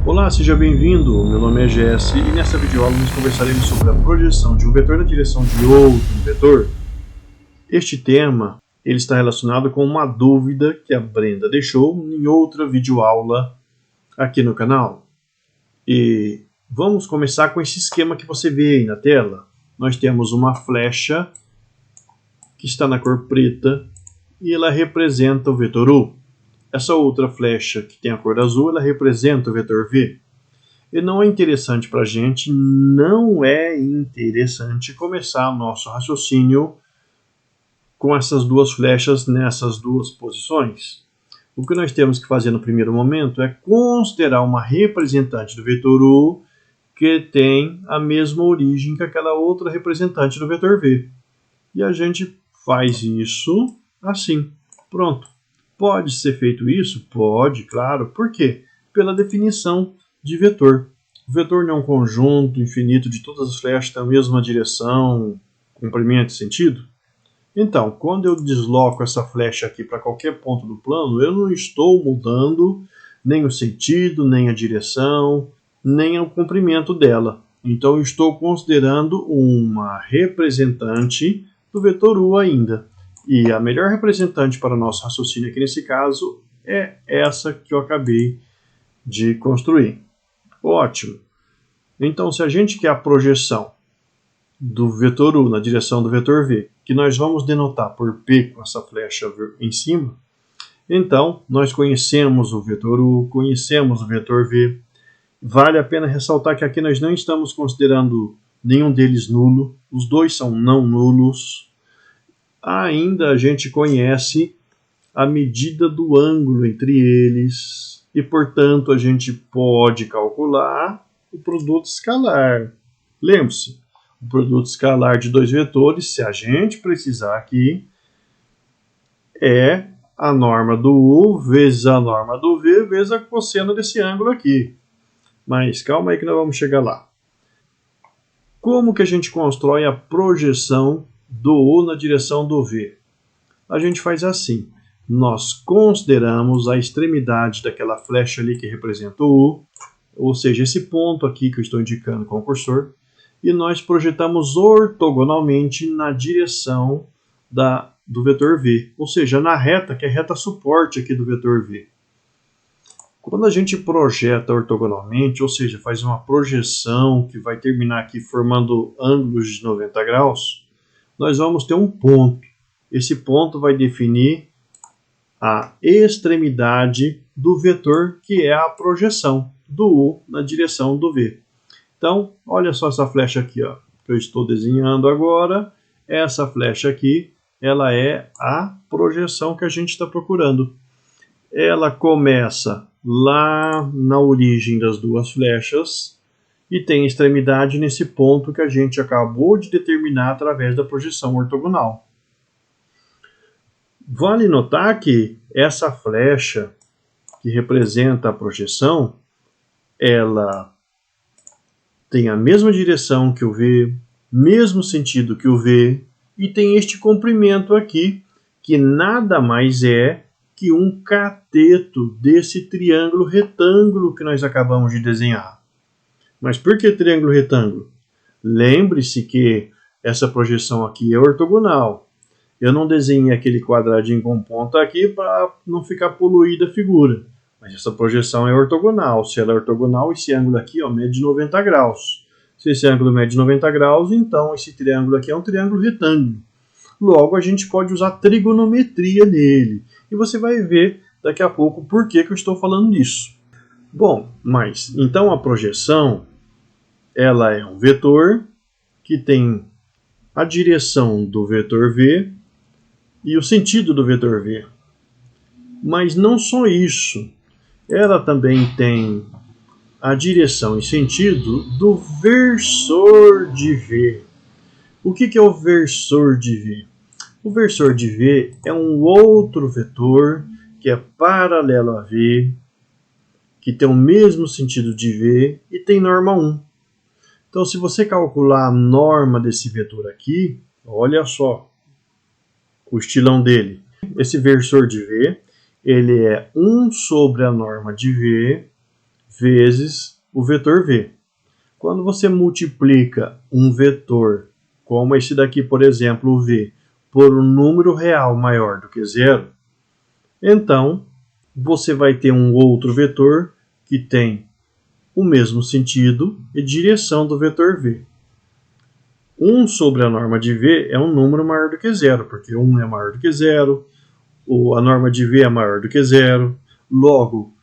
Olá, seja bem-vindo. Meu nome é Jesse e nessa videoaula nós conversaremos sobre a projeção de um vetor na direção de outro vetor. Este tema ele está relacionado com uma dúvida que a Brenda deixou em outra videoaula aqui no canal. E vamos começar com esse esquema que você vê aí na tela. Nós temos uma flecha que está na cor preta e ela representa o vetor U. Essa outra flecha que tem a cor azul, ela representa o vetor V. E não é interessante para a gente, não é interessante começar nosso raciocínio com essas duas flechas nessas duas posições. O que nós temos que fazer no primeiro momento é considerar uma representante do vetor U que tem a mesma origem que aquela outra representante do vetor V. E a gente faz isso assim. Pronto. Pode ser feito isso? Pode, claro. Por quê? Pela definição de vetor. O vetor não é um conjunto infinito de todas as flechas da mesma direção, comprimento e sentido? Então, quando eu desloco essa flecha aqui para qualquer ponto do plano, eu não estou mudando nem o sentido, nem a direção, nem o comprimento dela. Então, eu estou considerando uma representante do vetor U ainda. E a melhor representante para o nosso raciocínio aqui nesse caso é essa que eu acabei de construir. Ótimo. Então, se a gente quer a projeção do vetor U na direção do vetor V, que nós vamos denotar por P com essa flecha em cima, então nós conhecemos o vetor U, conhecemos o vetor V. Vale a pena ressaltar que aqui nós não estamos considerando nenhum deles nulo, os dois são não nulos. Ainda a gente conhece a medida do ângulo entre eles e, portanto, a gente pode calcular o produto escalar. Lembre-se, o produto escalar de dois vetores, se a gente precisar aqui, é a norma do U vezes a norma do V vezes a cosseno desse ângulo aqui. Mas calma aí que nós vamos chegar lá. Como que a gente constrói a projeção do U na direção do V? A gente faz assim. Nós consideramos a extremidade daquela flecha ali que representa o U, ou seja, esse ponto aqui que eu estou indicando com o cursor, e nós projetamos ortogonalmente na direção do vetor V, ou seja, na reta, que é a reta suporte aqui do vetor V. Quando a gente projeta ortogonalmente, ou seja, faz uma projeção que vai terminar aqui formando ângulos de 90 graus, nós vamos ter um ponto. Esse ponto vai definir a extremidade do vetor, que é a projeção do U na direção do V. Então, olha só essa flecha aqui, ó, que eu estou desenhando agora. Essa flecha aqui, ela é a projeção que a gente está procurando. Ela começa lá na origem das duas flechas e tem extremidade nesse ponto que a gente acabou de determinar através da projeção ortogonal. Vale notar que essa flecha que representa a projeção, ela tem a mesma direção que o V, mesmo sentido que o V, e tem este comprimento aqui, que nada mais é que um cateto desse triângulo retângulo que nós acabamos de desenhar. Mas por que triângulo retângulo? Lembre-se que essa projeção aqui é ortogonal. Eu não desenhei aquele quadradinho com ponta aqui para não ficar poluída a figura. Mas essa projeção é ortogonal. Se ela é ortogonal, esse ângulo aqui ó, mede 90 graus. Se esse ângulo mede 90 graus, então esse triângulo aqui é um triângulo retângulo. Logo, a gente pode usar trigonometria nele. E você vai ver daqui a pouco por que eu estou falando disso. Bom, mas então a projeção ela é um vetor que tem a direção do vetor V e o sentido do vetor V. Mas não só isso. Ela também tem a direção e sentido do versor de V. O que é o versor de V? O versor de V é um outro vetor que é paralelo a V, que tem o mesmo sentido de V e tem norma 1. Então, se você calcular a norma desse vetor aqui, olha só o estilão dele. Esse versor de V, ele é 1 sobre a norma de V vezes o vetor v. Quando você multiplica um vetor, como esse daqui, por exemplo, o v, por um número real maior do que zero, então você vai ter um outro vetor que tem o mesmo sentido e direção do vetor v. 1 sobre a norma de v é um número maior do que zero, porque 1 é maior do que zero, a norma de v é maior do que zero, logo,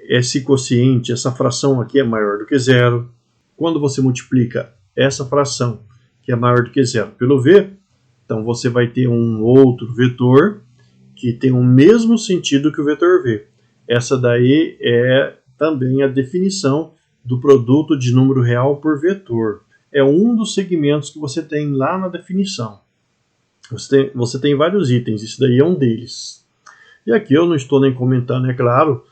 esse quociente, essa fração aqui é maior do que zero. Quando você multiplica essa fração, que é maior do que zero, pelo v, então você vai ter um outro vetor que tem o mesmo sentido que o vetor v. Essa daí é também a definição do produto de número real por vetor. É um dos segmentos que você tem lá na definição. Você tem vários itens, isso daí é um deles. E aqui eu não estou nem comentando, é claro,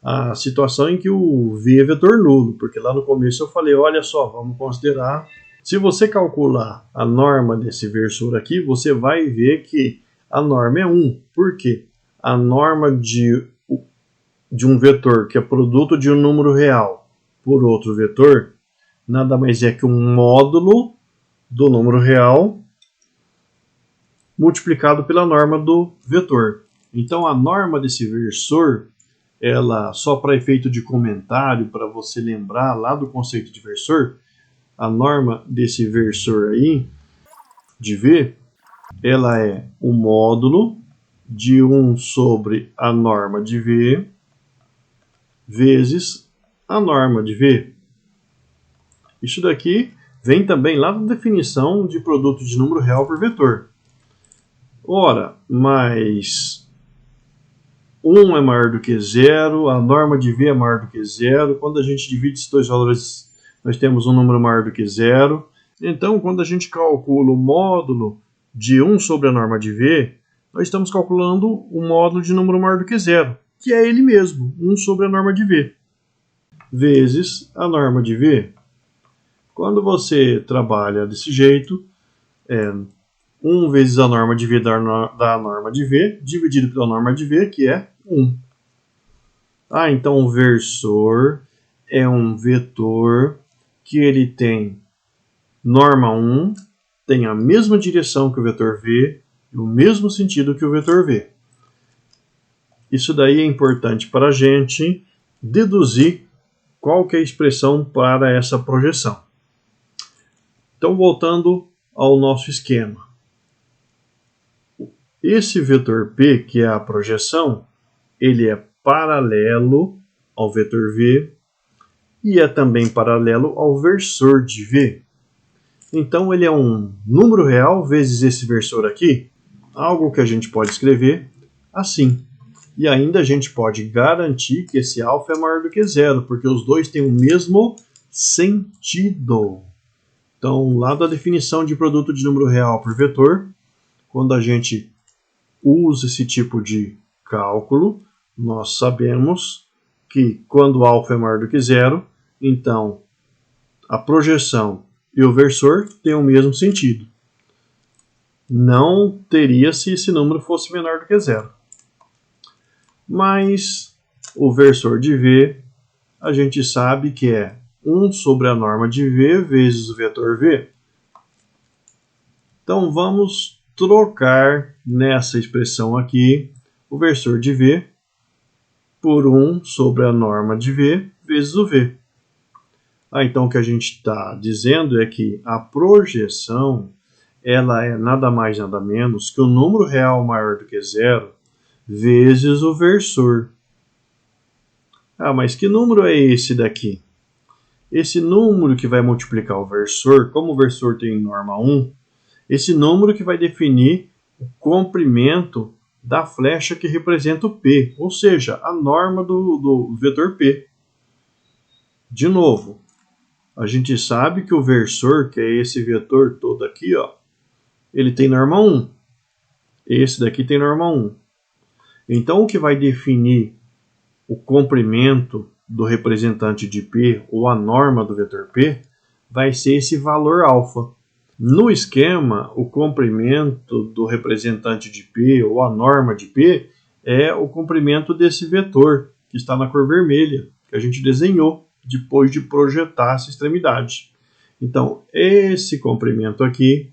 a situação em que o v é vetor nulo, porque lá no começo eu falei, olha só, vamos considerar, se você calcular a norma desse versor aqui, você vai ver que a norma é 1. Por quê? A norma de um vetor que é produto de um número real por outro vetor, nada mais é que um módulo do número real multiplicado pela norma do vetor. Então a norma desse versor, ela, só para efeito de comentário, para você lembrar lá do conceito de versor, a norma desse versor aí, de v, ela é o módulo de 1 sobre a norma de v vezes a norma de v. Isso daqui vem também lá da definição de produto de número real por vetor. Ora, mas 1 é maior do que zero, a norma de v é maior do que zero. Quando a gente divide esses dois valores, nós temos um número maior do que zero. Então, quando a gente calcula o módulo de 1 sobre a norma de v, nós estamos calculando o módulo de número maior do que zero, que é ele mesmo, 1 sobre a norma de v, vezes a norma de v. Quando você trabalha desse jeito, 1 vezes a norma de v da norma de v, dividido pela norma de v, que é 1. Então o versor é um vetor que ele tem norma 1, tem a mesma direção que o vetor v e o mesmo sentido que o vetor v. Isso daí é importante para a gente deduzir qual que é a expressão para essa projeção. Então, voltando ao nosso esquema. Esse vetor P, que é a projeção, ele é paralelo ao vetor V e é também paralelo ao versor de V. Então, ele é um número real vezes esse versor aqui, algo que a gente pode escrever assim. E ainda a gente pode garantir que esse alfa é maior do que zero, porque os dois têm o mesmo sentido. Então, lá da definição de produto de número real por vetor, quando a gente usa esse tipo de cálculo, nós sabemos que quando alfa é maior do que zero, então a projeção e o versor têm o mesmo sentido. Não teria se esse número fosse menor do que zero. Mas o versor de V, a gente sabe que é 1 sobre a norma de V vezes o vetor V. Então vamos trocar nessa expressão aqui o versor de V por 1 sobre a norma de V vezes o V. Então o que a gente está dizendo é que a projeção ela é nada mais nada menos que o número real maior do que zero vezes o versor. Mas que número é esse daqui? Esse número que vai multiplicar o versor, como o versor tem norma 1, esse número que vai definir o comprimento da flecha que representa o P, ou seja, a norma do vetor P. De novo, a gente sabe que o versor, que é esse vetor todo aqui, ele tem norma 1. Esse daqui tem norma 1. Então, o que vai definir o comprimento do representante de P, ou a norma do vetor P, vai ser esse valor alfa. No esquema, o comprimento do representante de P, ou a norma de P, é o comprimento desse vetor, que está na cor vermelha, que a gente desenhou depois de projetar essa extremidade. Então, esse comprimento aqui,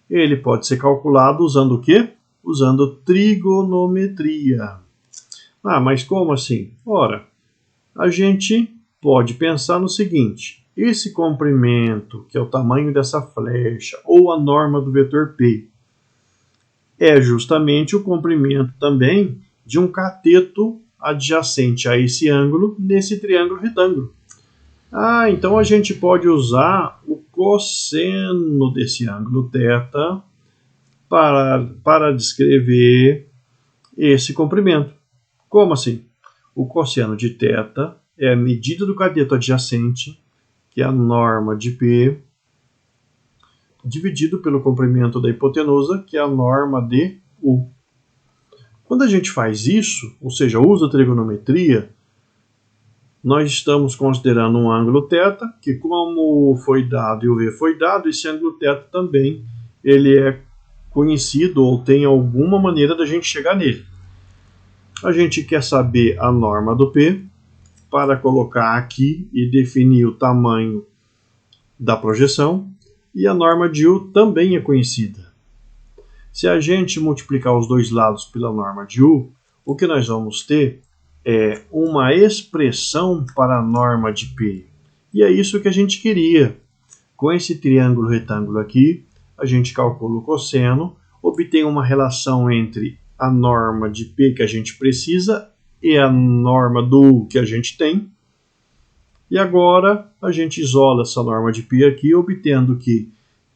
ele pode ser calculado usando o quê? Usando trigonometria. Ah, mas como assim? Ora, a gente pode pensar no seguinte: esse comprimento, que é o tamanho dessa flecha, ou a norma do vetor P, é justamente o comprimento também de um cateto adjacente a esse ângulo, nesse triângulo retângulo. Ah, então a gente pode usar o cosseno desse ângulo θ para descrever esse comprimento. Como assim? O cosseno de θ é a medida do cateto adjacente, que é a norma de P, dividido pelo comprimento da hipotenusa, que é a norma de U. Quando a gente faz isso, ou seja, usa a trigonometria, nós estamos considerando um ângulo θ, que como foi dado e o V foi dado, esse ângulo θ também ele é conhecido ou tem alguma maneira da gente chegar nele. A gente quer saber a norma do P para colocar aqui e definir o tamanho da projeção, e a norma de U também é conhecida. Se a gente multiplicar os dois lados pela norma de U, o que nós vamos ter é uma expressão para a norma de P. E é isso que a gente queria. Com esse triângulo retângulo aqui, a gente calcula o cosseno, obtém uma relação entre a norma de P que a gente precisa e a norma do U que a gente tem. E agora a gente isola essa norma de P aqui, obtendo que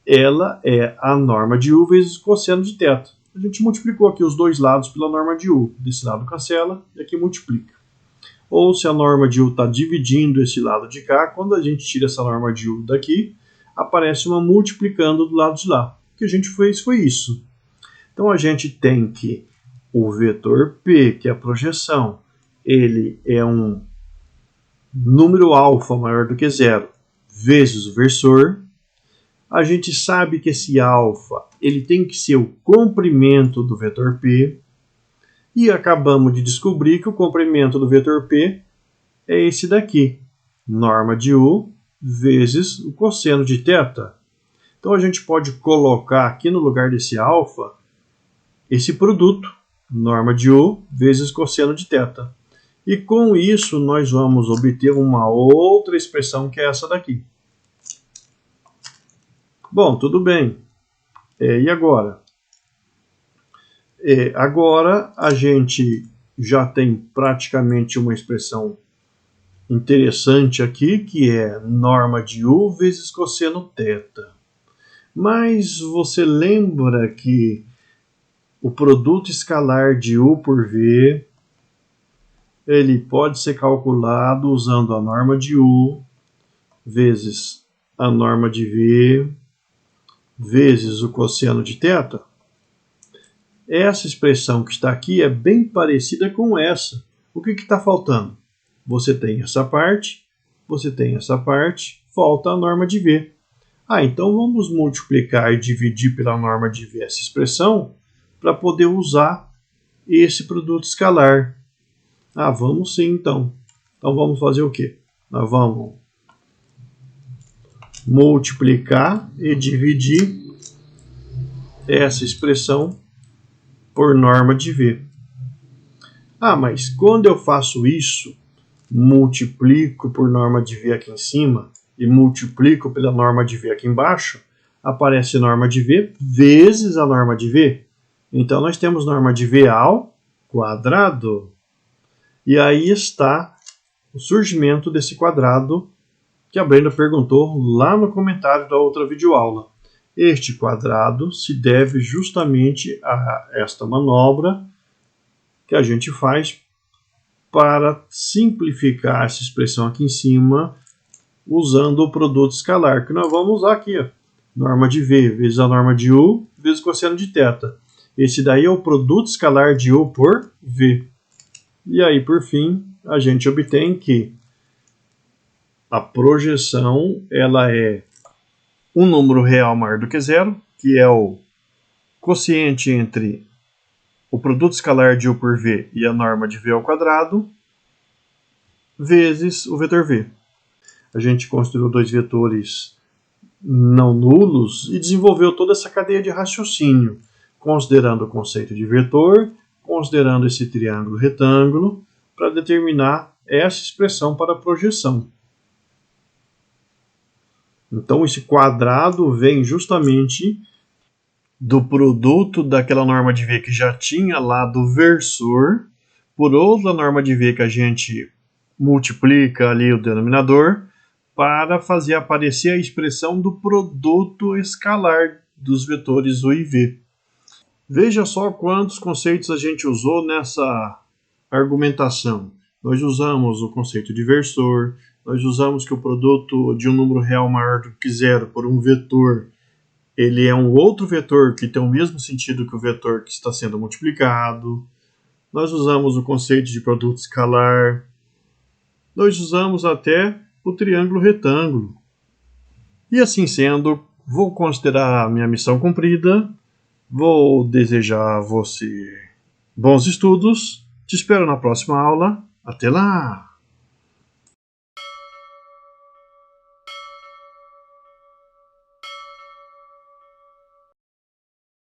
ela é a norma de U vezes o cosseno de θ. A gente multiplicou aqui os dois lados pela norma de U. Desse lado cancela e aqui multiplica. Ou se a norma de U está dividindo esse lado de cá, quando a gente tira essa norma de U daqui, aparece uma multiplicando do lado de lá. O que a gente fez foi isso. Então a gente tem que o vetor P, que é a projeção, ele é um número alfa maior do que zero vezes o versor. A gente sabe que esse alfa ele tem que ser o comprimento do vetor P. E acabamos de descobrir que o comprimento do vetor P é esse daqui. Norma de U vezes o cosseno de θ. Então a gente pode colocar aqui no lugar desse alfa esse produto. Norma de U vezes cosseno de θ. E com isso nós vamos obter uma outra expressão que é essa daqui. Bom, tudo bem. E agora? Agora a gente já tem praticamente uma expressão interessante aqui, que é norma de U vezes cosseno θ. Mas você lembra que o produto escalar de U por V ele pode ser calculado usando a norma de U vezes a norma de V vezes o cosseno de θ? Essa expressão que está aqui é bem parecida com essa. O que está faltando? Você tem essa parte, falta a norma de V. Então vamos multiplicar e dividir pela norma de V essa expressão para poder usar esse produto escalar. Vamos sim então. Então vamos fazer o quê? Nós vamos multiplicar e dividir essa expressão por norma de V. Mas quando eu faço isso, multiplico por norma de V aqui em cima e multiplico pela norma de V aqui embaixo, aparece norma de V vezes a norma de V. Então nós temos norma de V ao quadrado. E aí está o surgimento desse quadrado que a Brenda perguntou lá no comentário da outra videoaula. Este quadrado se deve justamente a esta manobra que a gente faz para simplificar essa expressão aqui em cima usando o produto escalar, que nós vamos usar aqui. Norma de V vezes a norma de U vezes o cosseno de θ. Esse daí é o produto escalar de U por V. E aí, por fim, a gente obtém que a projeção ela é um número real maior do que zero, que é o quociente entre o produto escalar de U por V e a norma de V ao quadrado, vezes o vetor v. A gente considerou dois vetores não nulos e desenvolveu toda essa cadeia de raciocínio, considerando o conceito de vetor, considerando esse triângulo retângulo, para determinar essa expressão para a projeção. Então, esse quadrado vem justamente do produto daquela norma de V que já tinha lá do versor, por outra norma de V que a gente multiplica ali o denominador, para fazer aparecer a expressão do produto escalar dos vetores U e V. Veja só quantos conceitos a gente usou nessa argumentação. Nós usamos o conceito de versor, nós usamos que o produto de um número real maior do que zero por um vetor, ele é um outro vetor que tem o mesmo sentido que o vetor que está sendo multiplicado. Nós usamos o conceito de produto escalar. Nós usamos até o triângulo retângulo. E assim sendo, vou considerar a minha missão cumprida. Vou desejar a você bons estudos. Te espero na próxima aula. Até lá!